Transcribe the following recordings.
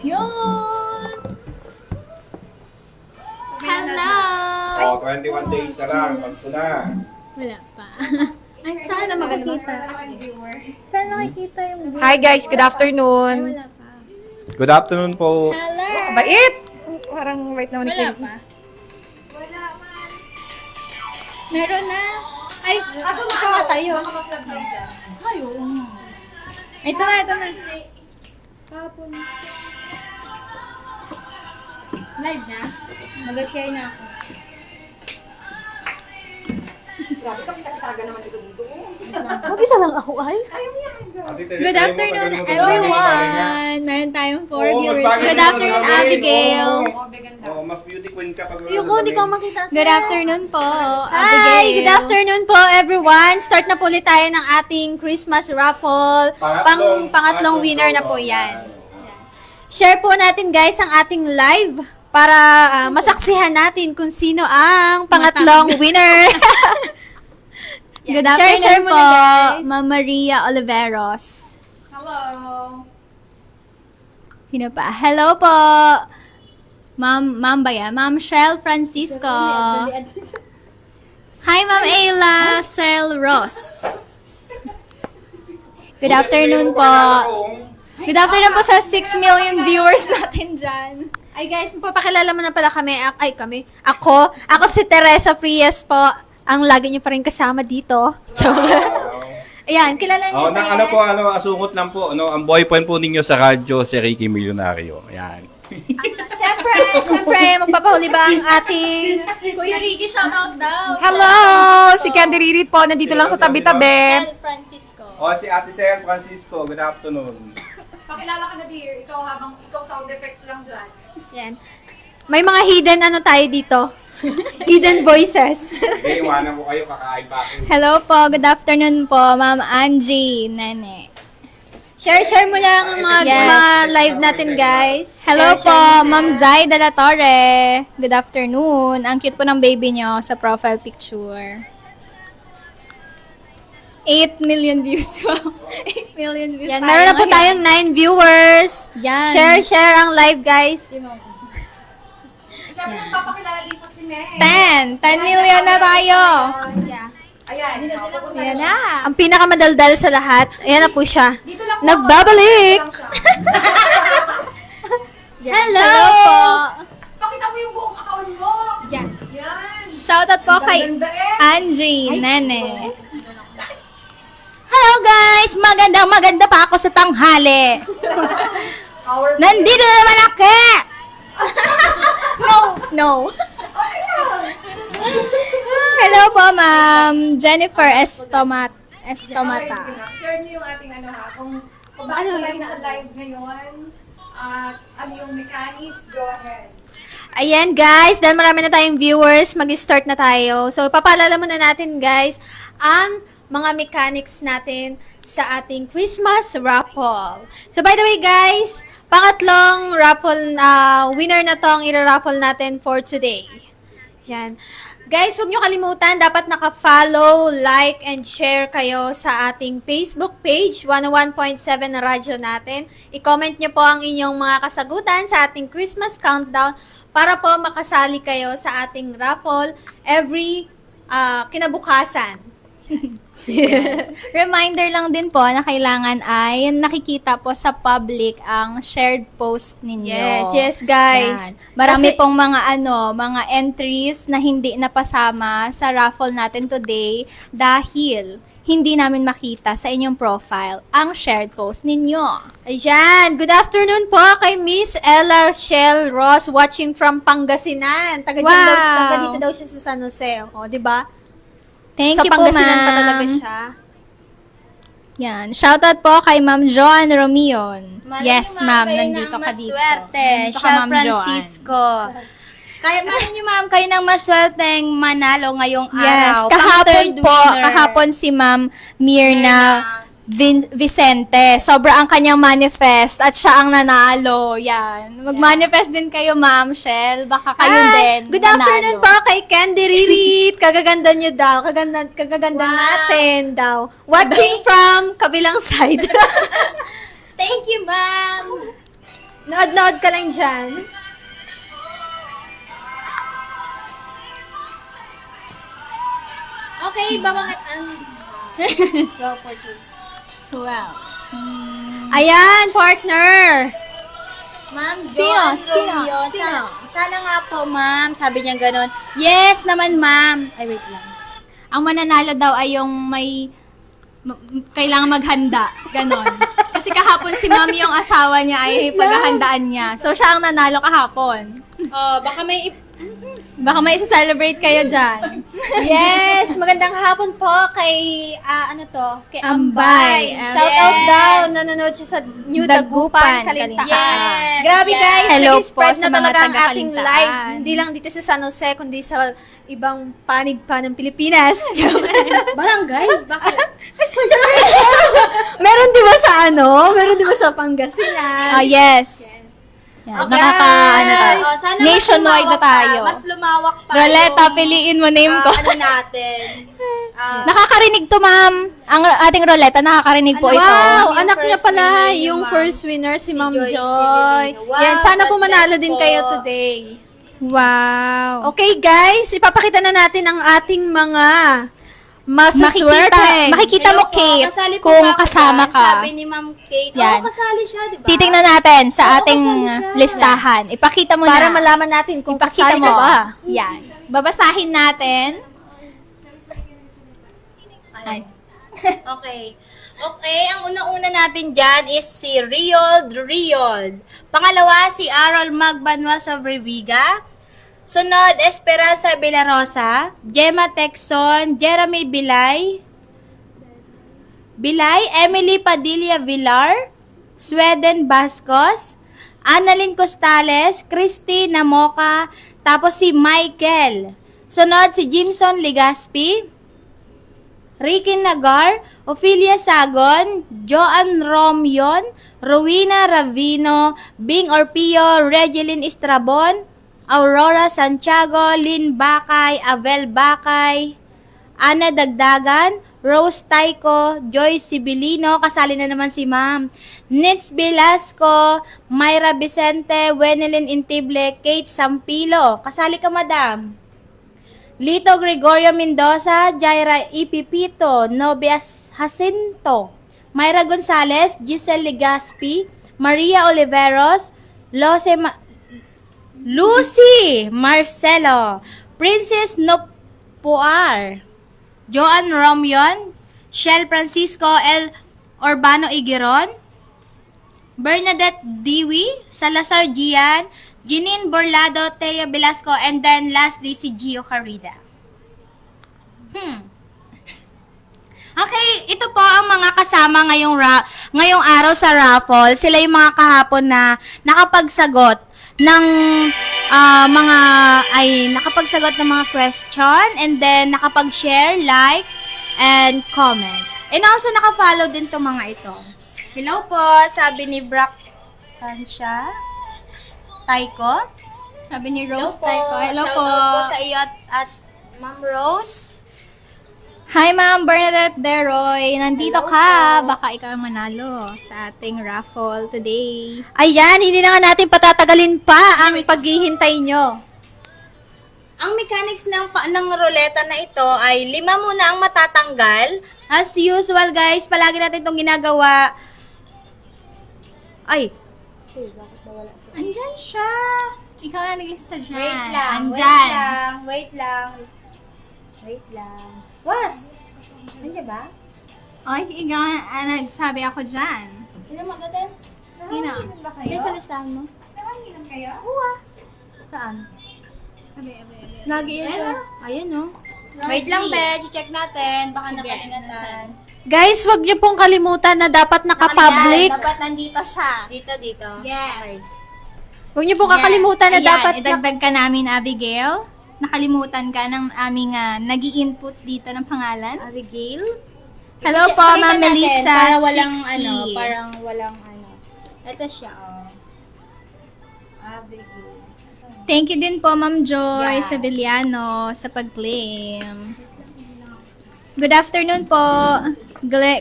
Yun! Hello! Oh, 21 days na lang. Pasko na. Wala pa. Ay, sana makikita. Sana makikita yung view. Hi guys, good Ay, afternoon. wala pa. Good afternoon po. Hello! Bait! Parang wait naman Wala pa. Meron na. Ay, Asa magkawa tayo? ay, oo. Ito na, ito na. Live na? Mag-share na ako. Huwag isa lang ako ay. Good afternoon, everyone! Meron tayong 4 Oo, mas viewers. bagay Good naman afternoon, kami. Abigail. Oh, mas beauty queen ka pag Ayoko, hindi ko makita sa'yo. Good afternoon po, Hi! Abigail. Good afternoon po everyone. Start na po ulit tayo ng ating Christmas raffle. Pangatlong winner na po yan. Share po natin guys ang ating live para masaksihan natin kung sino ang pangatlong winner. Good Share, afternoon share mo po, na, guys. Ma'am Maria Oliveros. Hello. Sino pa? Hello po, Ma'am ba yan? Ma'am Shell Francisco. Hi, Ma'am Ayla Sel Ross. Good afternoon po. Good afternoon po sa 6 million viewers natin dyan. Ay guys, magpapakilala mo na pala kami. Kami. Ako si Teresa Frias po. Ang lagi niyo pa rin kasama dito. Ayan, kilala niyo. Oh, nang ano po, asungot lang po, ang boyfriend po ninyo sa radyo, si Ricky Milyonaryo. Ayan. Siyempre, magpapahuli ba ang ating... Kuya Ricky, shoutout daw. Hello! Si Candy Ririt po, nandito lang sa tabi-tabi. Shell Francisco. Oh, si Ate Sel Francisco, good afternoon. Pakilala ka na dear, ikaw sound effects lang dyan. Yan. May mga hidden ano tayo dito. Hidden voices. Okay, iwanan ko kayo, kakain pa ako. Hello po, good afternoon po, Ma'am Angie Nene. Share mo lang ang mga, Yes. mga live natin, guys. Hello Share po, mo na. Ma'am Zai de la Torre. Good afternoon. Ang cute po ng baby nyo sa profile picture. 8 million views po. 8 million views. Yan, tayo meron na po ngayon. tayong 9 viewers. Yan. Share ang live, guys. Siyempre, nagpapakilala din po si Nene. 10 million na tayo. Yeah. Ayan, pupunta Yan na siya. na. Ang pinakamadaldal sa lahat, ayan na po siya. Dito lang po. Nagbabalik! Dito lang siya. Hello po. Pakita mo yung buong account mo. Yan. Yan. Shoutout po kay Ganda eh. Angie Nene. Hello guys! Maganda pa ako sa tanghali. Our Nandito na naman ako! No. Hello po, Ma'am Jennifer Estomata. Share niyo yung ating ano ha, kung bakit tayo na-alive ngayon, at ano yung mechanics, go ahead. Ayan guys, dahil marami na tayong viewers, mag-start na tayo. So, papaalala muna natin guys, ang mga mechanics natin sa ating Christmas raffle. So, by the way guys, pangatlong raffle, winner na tong ira-raffle natin for today. Yan. Guys, huwag nyo kalimutan, dapat naka-follow, like, and share kayo sa ating Facebook page, 101.7 na radyo natin. I-comment nyo po ang inyong mga kasagutan sa ating Christmas countdown para po makasali kayo sa ating raffle every kinabukasan. Reminder lang din po na kailangan ay nakikita po sa public ang shared post ninyo. Yes, guys. Yan. Marami Kasi- pong mga entries na hindi napasama sa raffle natin today dahil hindi namin makita sa inyong profile ang shared post ninyo. Ayan, good afternoon po kay Miss Ella Shell Ross watching from Pangasinan. Taga dito daw siya sa San Jose. O, di ba? Thank Sa you po, Pangasinan ma'am. pa talaga siya. Yan. Shoutout po kay Ma'am Joan Romion. Yes, ma'am. Nandito ka dito. Maswerte. Nandito ka, Siya Ma'am Francisco. Kaya malay niyo ma'am, kayo nang maswerteng manalo ngayong Yes, araw. kahapon Pang third po, winner. kahapon si Ma'am Mirna Vicente. Sobra ang kanyang manifest at siya ang nanalo. Yan. Mag-manifest din kayo, Ma'am Shell. Baka kayo din. Good afternoon po kay Candy Ririt. Kagaganda niyo daw. Kagaganda natin daw. Watching from kabilang side. Thank you, Ma'am. No, Nood-nood ka lang dyan. Okay, babangat ang... Go for two. Wow. Ayan, partner. Ma'am, Sino? John Sino? Romeo. Sino? Sana nga po, ma'am. Sabi niya ganun. Yes naman, ma'am. Ay, wait lang. Ang mananalo daw ay yung may kailangan maghanda. Ganon. Kasi kahapon si mami yung asawa niya ay paghahandaan niya. So, siya ang nanalo kahapon. Oh, baka may... Baka may isa-celebrate kayo dyan. Yes, magandang hapon po kay, kay Ambay. Ambay. Shout out daw, nanonood siya sa New Dagupan, Dagupan, Kalintaan. Yes, Grabe yes. guys, Hello nag-spread po na sa mga talaga ang ating taga-Kalintaan. live. Hindi lang dito sa San Jose, kundi sa ibang panig pa ng Pilipinas. Barangay? Bakit? Meron di ba sa Meron di ba sa Pangasinan? Yes. Yan, Okay. tayo. Oh, sana Nationwide na mas lumawak tayo. Pa, mas lumawak pa. Roleta, piliin mo name ko. Ano natin? Nakakarinig to, ma'am. Ang ating Roleta, nakakarinig po ito. Wow, Yung anak niya first pala, winner niyo, yung ma'am. first winner, si Ma'am Joy Joy. Sibilino. Wow, Yan, sana po God manalo bless din po. kayo today. Wow. Okay guys, ipapakita na natin ang ating mga masuswerte. Makikita mo, Hello po, Kate, kasali po kung ba ako kasama dyan? ka. Sabi ni Ma'am Kate. Yan. Oo, kasali siya, di ba? Titingnan natin sa Oo, ating kasali siya. listahan. Ipakita mo Para na. malaman natin kung Ipakita kasali mo. ka ba. Yan. Babasahin natin. Ay. Okay. Okay, ang una-una natin dyan is si Riold. Pangalawa, si Arol Magbanwa sa Breviga. Sunod, Esperanza Villarosa, Gemma Texon, Jeremy Bilay, Emily Padilla Villar, Sweden Bascos, Annalyn Costales, Christy Namoka, tapos si Michael. Sunod, si Jimson Legaspi, Ricky Nagar, Ophelia Sagon, Joan Romion, Rowena Ravino, Bing Orpio, Regeline Estrabon, Aurora Santiago, Lynn Bakay, Abel Bakay, Ana Dagdagan, Rose Taiko, Joy Sibilino, kasali na naman si Ma'am, Nitz Velasco, Myra Vicente, Wenelin Intible, Kate Sampilo, kasali ka Madam. Lito Gregorio Mendoza, Jaira Ipipito, Nobias Jacinto, Myra Gonzalez, Giselle Legaspi, Maria Oliveros, Lucy Marcelo, Princess Nopuar, Joan Romion, Shell Francisco L. Urbano Igueron, Bernadette Diwi, Salazar Gian, Janine Borlado, Teo Velasco, and then lastly si Gio Carida. Okay, ito po ang mga kasama ngayong araw sa raffle. Sila yung mga kahapon na nakapagsagot ng nakapagsagot ng mga question, and then nakapag-share, like, and comment. And also nakafollow din to mga ito. Hello po, sabi ni Brock Tansha Taiko. Sabi ni Rose Hello po. Taiko. Hello po. Shoutout po sa iyo at Ma'am Rose. Hi, Ma'am Bernadette Deroy. Nandito Hello ka. po. Baka ikaw ang manalo sa ating raffle today. Ayan, hindi na nga natin patatagalin pa ang paghihintay nyo. Ang mechanics ng ruleta na ito ay 5 muna ang matatanggal. As usual guys, palagi natin itong ginagawa. Ay. Andyan siya. Ikaw na naglista dyan. Wait lang. Andyan. Wait lang. Was? Nandiyan ba? Ay, ikaw nagsabi ako dyan. Sino magdadal? Sino? Yan sa listahan mo. Nahanginan kayo? Saan? Abi. Lagi yan siya. Ayan oh. Wait lang, be. Check natin. Baka nakalingatan. Guys, wag nyo pong kalimutan na dapat naka-public. Dapat nandito siya. Dito. Yes. Okay. Huwag nyo pong kakalimutan na Ayan, dapat idagdag ka namin, Abigail. Nakalimutan ka ng aming nag-i-input dito ng pangalan. Abigail? Hello po, Pakita Ma'am natin Melissa Para walang Trixie. parang walang Ito siya, oh. Abigail. Thank you din po, Ma'am Joy Yeah. Sevillano, sa pag-claim. Good afternoon po,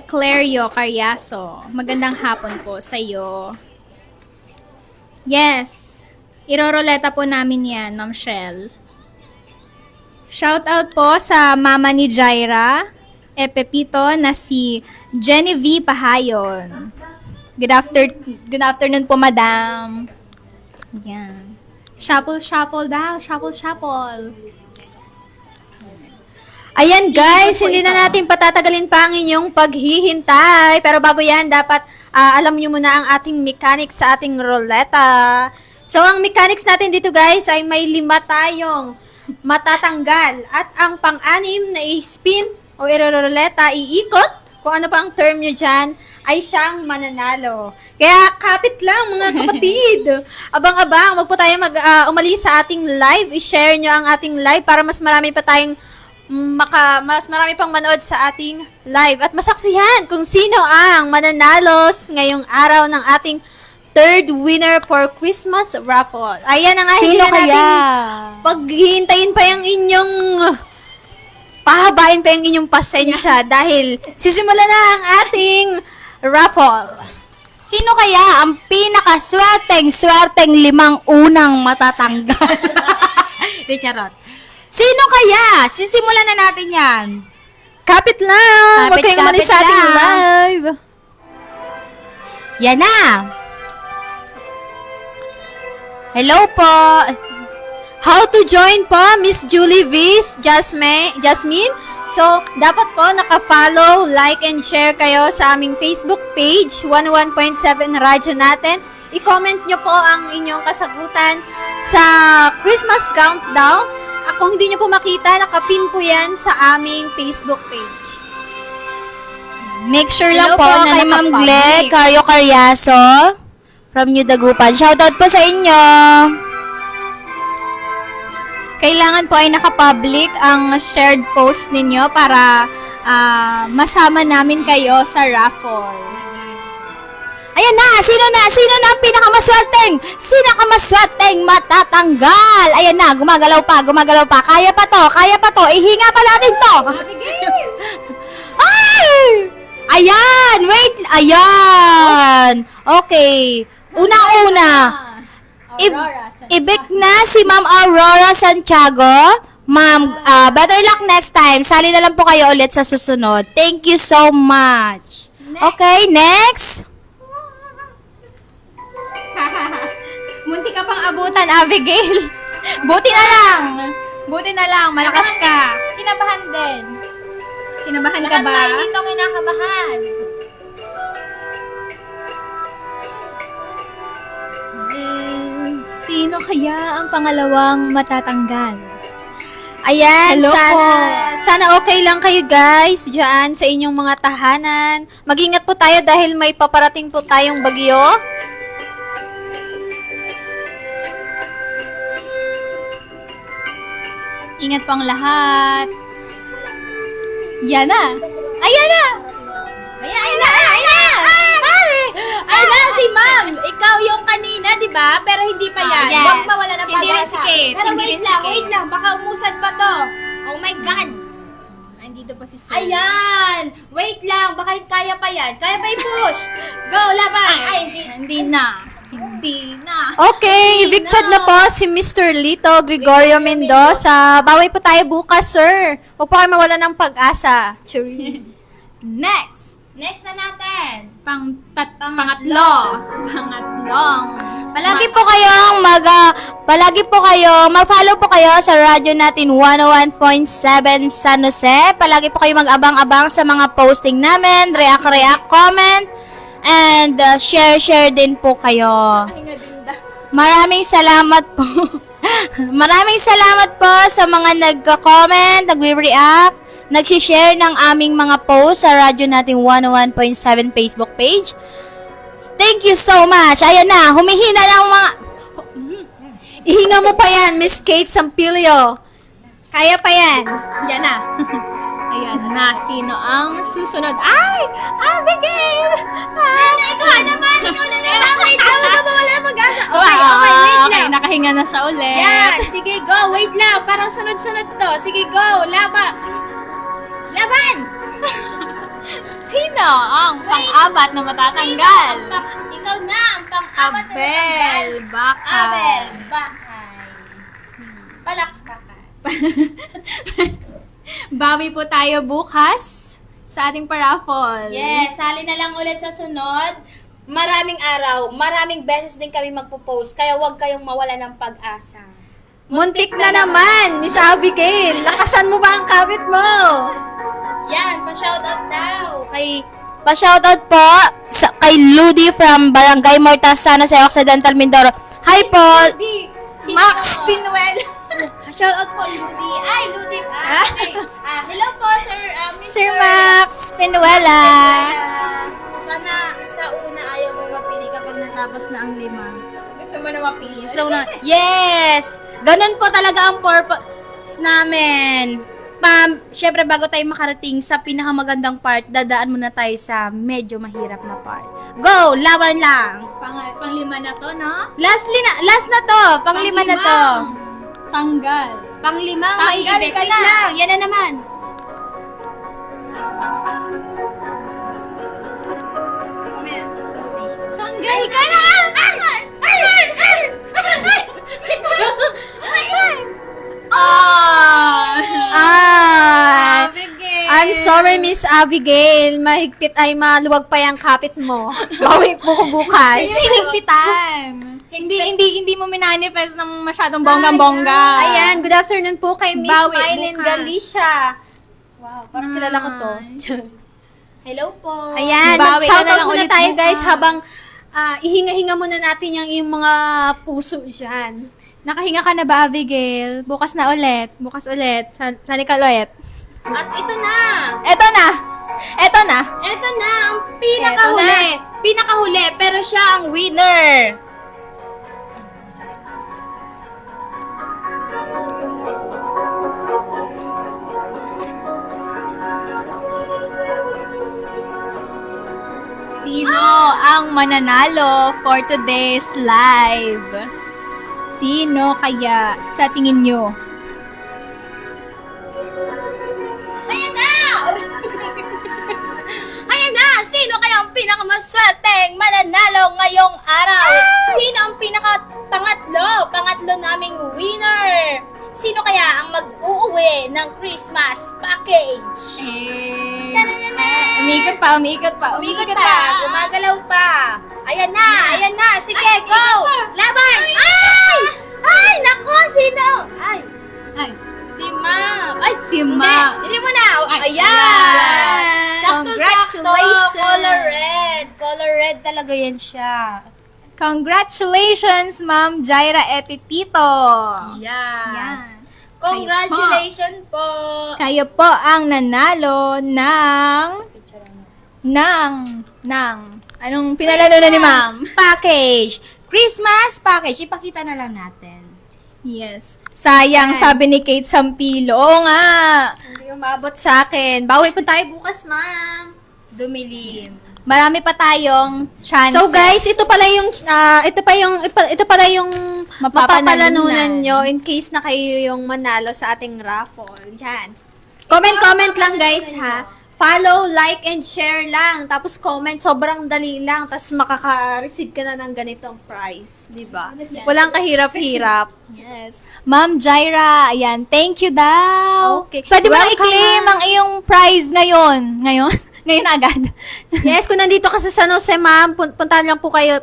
Clario Caryaso. Magandang hapon po sa iyo. Yes. Iroroleta po namin yan, Ma'am Shell. Shoutout po sa mama ni Jaira, Pepito, na si Genevieve Pahayon. Good afternoon po, madam. Yan. Shuffle daw. Shuffle. Ayan guys, hindi na natin patatagalin pa ang inyong paghihintay. Pero bago yan, dapat alam nyo muna ang ating mechanics sa ating roleta. So, ang mechanics natin dito guys ay may 5 tayong matatanggal. At ang pang-anim na i-spin o iroroleta, iikot, kung ano pa ang term nyo dyan, ay siyang mananalo. Kaya kapit lang mga kapatid. Abang-abang, wag po tayo umalis sa ating live. I-share nyo ang ating live para mas marami pa tayong mas marami pang manood sa ating live at masaksihan kung sino ang mananalos ngayong araw ng ating third winner for Christmas raffle. Ayan na nga, hindi na natin paghihintayin pa yung inyong pahabain pa yung inyong pasensya dahil sisimula na ang ating raffle. Sino kaya ang pinakaswerteng 5 unang matatanggal? Di charot. Sino kaya? Sisimulan na natin yan. Kapit lang! Huwag kayong umalis sa ating lang. live. Yan na. Hello po. How to join po, Miss Julie Viz, Jasmine. So, dapat po naka-follow, like, and share kayo sa aming Facebook page, 101.7 Radyo natin. I-comment nyo po ang inyong kasagutan sa Christmas Countdown. Kung hindi nyo po makita, nakapin po yan sa aming Facebook page. Make sure Hello lang po po na kay ni Ma'am Ma'am Gleg Cario Carriaso from New Dagupan. Shoutout po sa inyo. Kailangan po ay nakapublic ang shared post ninyo para masama namin kayo sa raffle. Ayan na! Sino na ang pinakamaswerteng matatanggal? Ayan na, gumagalaw pa. Kaya pa to. Ihinga pa natin to. Ay! Ayan! Wait! Ayan! Okay. Una-una. Ibig na si Ma'am Aurora Santiago. Ma'am, better luck next time. Sali na lang po kayo ulit sa susunod. Thank you so much. Okay, next. Munti ka pang abutan, Abigail. Buti na lang. Malakas ka. Kinabahan din. Kinabahan ka ba? Lahat tayo dito kinakabahan. Sino kaya ang pangalawang matatanggal? Ayan, Hello po. sana okay lang kayo guys dyan sa inyong mga tahanan. Mag-ingat po tayo dahil may paparating po tayong bagyo. Ingat po ang lahat. Yan na. Ayan na. Ayan na! Ay na, si Ma'am! Ikaw yung kanina, di ba? Pero hindi pa yan. Yes. Huwag mawala ng Hindi rin pag-asa. sikit. Pero Hindi wait rin lang, sikit. wait lang. Baka umusad pa to. Oh my God! Andito pa si Sir. Ayan! Wait lang, baka kaya pa yan. Kaya pa i-push! Go, laban! Ay, Hindi na. Okay, evicted na po si Mr. Lito Gregorio Mendoza. Bawi po tayo bukas, sir. Huwag po kayo mawala ng pag-asa. Churi. Next. Next na natin. Pangatlong. Palagi po kayong mag-follow po kayo sa radyo natin 101.7 San Jose. Palagi po kayo mag-abang-abang sa mga posting namin, react, comment, and share din po kayo. Maraming salamat po. Maraming salamat po sa mga nagko-comment, nagre-react, nag-share ng aming mga post sa radyo natin 101.7 Facebook page. Thank you so much. Ayan na, humihina lang mga... Ihinga mo pa yan, Miss Kate Sampilio. Kaya pa yan. Yan na. Ayan na. Sino ang susunod? Ay! Abigail! Ikaw na naman! Wait lang, huwag ka mawala ng pag-asa. Okay, wait okay. lang. Nakahinga na siya ulit. Yan, sige, go. Wait lang, parang sunod-sunod to. Sige, go. Laban! Sino ang pang-apat na matatanggal? Ikaw na, ang pang-apat na Abel. Bakay. Abel Bakay. Palakpakan. Bawi po tayo bukas sa ating paraffol. Yes, sali na lang ulit sa sunod. Maraming araw, maraming beses din kami magpo-post, kaya huwag kayong mawala ng pag-asa. Muntik na naman, Miss Abigail. Lakasan mo ba ang kabit mo? Yan, pa-shoutout daw. Pa-shoutout po kay Ludi from Barangay Mortasana sa Occidental Mindoro. Hi po! Max Pinuel. Shoutout po, Ludi. Ay, Ludi. Hello po, Sir. Sir Max Pinuela. Sana sa una ayaw mo mapili kapag natapos na ang 5. Gusto mo na mapili? So, yes! Ganun po talaga ang purpose namin. Syempre bago tayo makarating sa pinakamagandang part, dadaan muna tayo sa medyo mahirap na part. Go! Laban lang! Panglima na to, no? Last na to! Panglima na to! Tanggal. Panglimang Tanggal maiibig. ka Wait na. lang, yan na naman. Tanggal ka na! Ay, Abigail. I'm sorry, Miss Abigail. Mahigpit ay maluwag pa yung kapit mo. Bawi po ko bukas. Hinihigpitan. Hindi mo minanifest ng masyadong bonggang-bongga. Ayan, good afternoon po kay Miss Bawi Mylene bukas. Galicia. Wow, parang kilala ko to. Hello po. Ayan, Bawi ka na shoutout lang muna ulit tayo bukas. guys habang ihinga-hinga muna natin yung mga puso dyan. Nakahinga ka na ba, Abigail? Bukas na ulit. Bukas ulit. Sali ka ulit. At ito na. Eto na! Eto na! Ito na ang pinakahuli. Pinakahuli, pero siya ang winner. Sino ang mananalo for today's live? Sino kaya sa tingin nyo? Ayan na! Ayan na! Sino kaya ang pinakamaswerteng mananalo ngayong araw? Sino ang pangatlo naming winner? Sino kaya ang mag-uuwi ng Christmas package? Umiikot pa, umiikot pa, Umikot pa, gumagalaw pa. Ayan na, sige, go! Laban! Ay! Ay, nako, sino? Ay, Ay, si Ma. Ay, si Ma. Hindi mo na. Ay, Ayan. Sakto-sakto. Congratulations. Color red. Color red talaga yan siya. Congratulations, Ma'am Jaira Epipito. Yan. Congratulations po. Kayo po ang nanalo ng anong pinalalo na ni Ma'am? Package. Christmas package. Ipakita na lang natin. Yes. Sayang, sabi ni Kate Sampilo. Oo nga. Hindi umabot sa akin. Bawi po tayo bukas, ma'am. Dumilim. Marami pa tayong chances. So guys, ito pala yung mapapalanunan nyo in case na kayo yung manalo sa ating raffle. Yan. Comment lang guys ha. Follow, like, and share lang. Tapos comment, sobrang dali lang. Tapos makaka-receive ka na ng ganitong prize. Diba? Walang kahirap-hirap. Yes. Ma'am Jaira, ayan, thank you daw. Okay. Pwede mo na Welcome, i-claim ma'am. ang iyong prize ngayon. Ngayon agad. Yes, kung nandito ka sa San Jose, ma'am, punta lang po kayo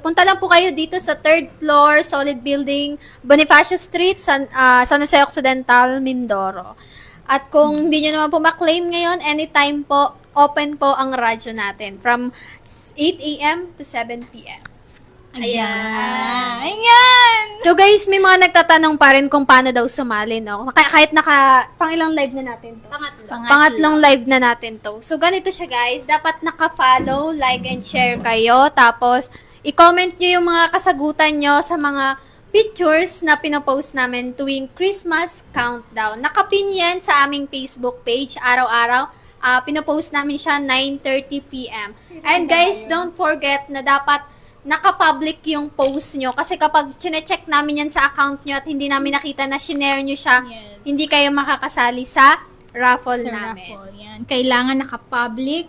dito sa 3rd floor, Solid Building, Bonifacio Street, San Jose Occidental, Mindoro. At kung hindi nyo naman po ma-claim ngayon, anytime po, open po ang radyo natin from 8 a.m. to 7 p.m. Ayan. So guys, may mga nagtatanong pa rin kung paano daw sumali, no? Kahit pang-ilang live na natin to. Pangatlong live na natin to. So, ganito siya guys. Dapat naka-follow, like, and share kayo. Tapos, i-comment nyo yung mga kasagutan nyo sa mga pictures na pinopost namin tuwing Christmas countdown. Nakapin yan sa aming Facebook page araw-araw. Pinopost namin siya 9:30 p.m. And guys, don't forget na dapat naka-public yung post nyo. Kasi kapag chine-check namin yan sa account nyo at hindi namin nakita na shinare nyo siya, Yes. hindi kayo makakasali sa raffle Sa namin. raffle, yan. Kailangan naka-public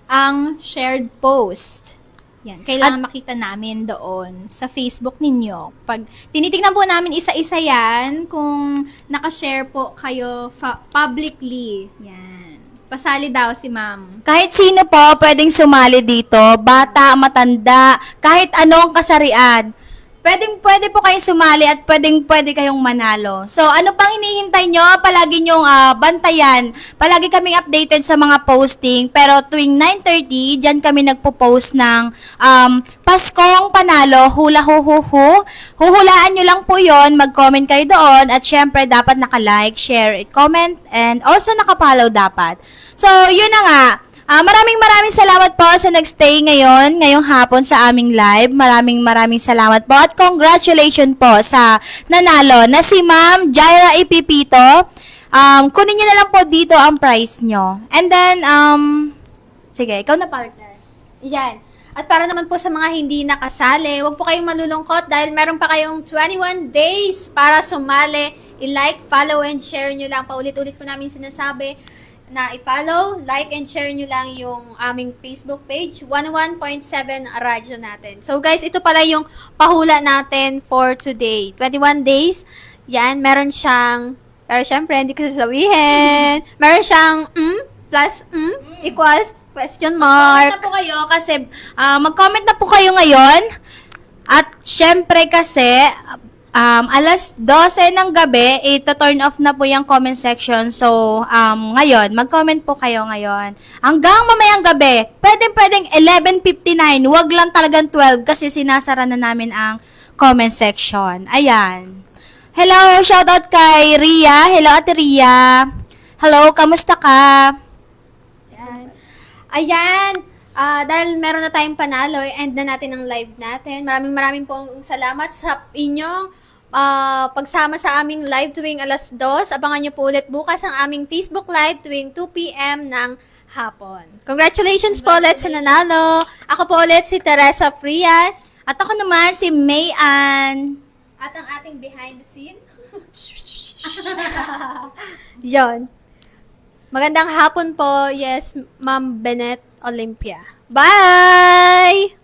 ang shared post. Yan, kailangan makita namin doon sa Facebook ninyo. Pag tinitingnan po namin isa-isa yan, kung nakashare po kayo publicly. Yan. Pasali daw si ma'am. Kahit sino po pwedeng sumali dito, bata, matanda, kahit anong kasarian. Pwede po kayong sumali at pwede kayong manalo. So, ano pang hinihintay nyo? Palagi nyong bantayan. Palagi kaming updated sa mga posting. Pero tuwing 9:30, dyan kami nagpo-post ng Paskong Panalo, hula hu hu hu. Huhulaan nyo lang po yon, mag-comment kayo doon. At syempre, dapat naka-like, share, comment, and also naka-follow dapat. So, yun na nga. Maraming salamat po sa nagstay ngayong hapon sa aming live. Maraming salamat po at congratulations po sa nanalo na si Ma'am Jaira Ipipito. Kunin niyo na lang po dito ang prize nyo. And then, sige, ikaw na partner. Yan. At para naman po sa mga hindi nakasali, huwag po kayong malulungkot dahil meron pa kayong 21 days para sumali. I-like, follow, and share nyo lang. Paulit-ulit po namin sinasabi na i-follow, like, and share nyo lang yung aming Facebook page, 101.7 Radyo natin. So guys, ito pala yung pahula natin for today. 21 days. Yan, meron siyang, pero syempre, hindi ko sasabihin. Meron siyang plus equals question Mag-comment mark. na po kayo kasi mag-comment na po kayo ngayon. At syempre kasi alas 12 ng gabi, ito-turn off na po yung comment section. So, ngayon, mag-comment po kayo ngayon. Hanggang mamayang gabi, pwedeng 11:59. Huwag lang talagang 12 kasi sinasara na namin ang comment section. Ayan. Hello, shoutout kay Ria. Hello, Ate Ria. Hello, kamusta ka? Ayan. Dahil meron na tayong panalo, end na natin ang live natin. Maraming pong salamat sa inyong pagsama sa aming live tuwing alas 2. Abangan nyo po ulit bukas ang aming Facebook live tuwing 2 p.m. ng hapon. Congratulations po ulit sa nanalo. Ako po ulit si Teresa Frias. At ako naman si Mayan. At ang ating behind the scene. Yon. Magandang hapon po. Yes, Ma'am Bennett Olympia. Bye!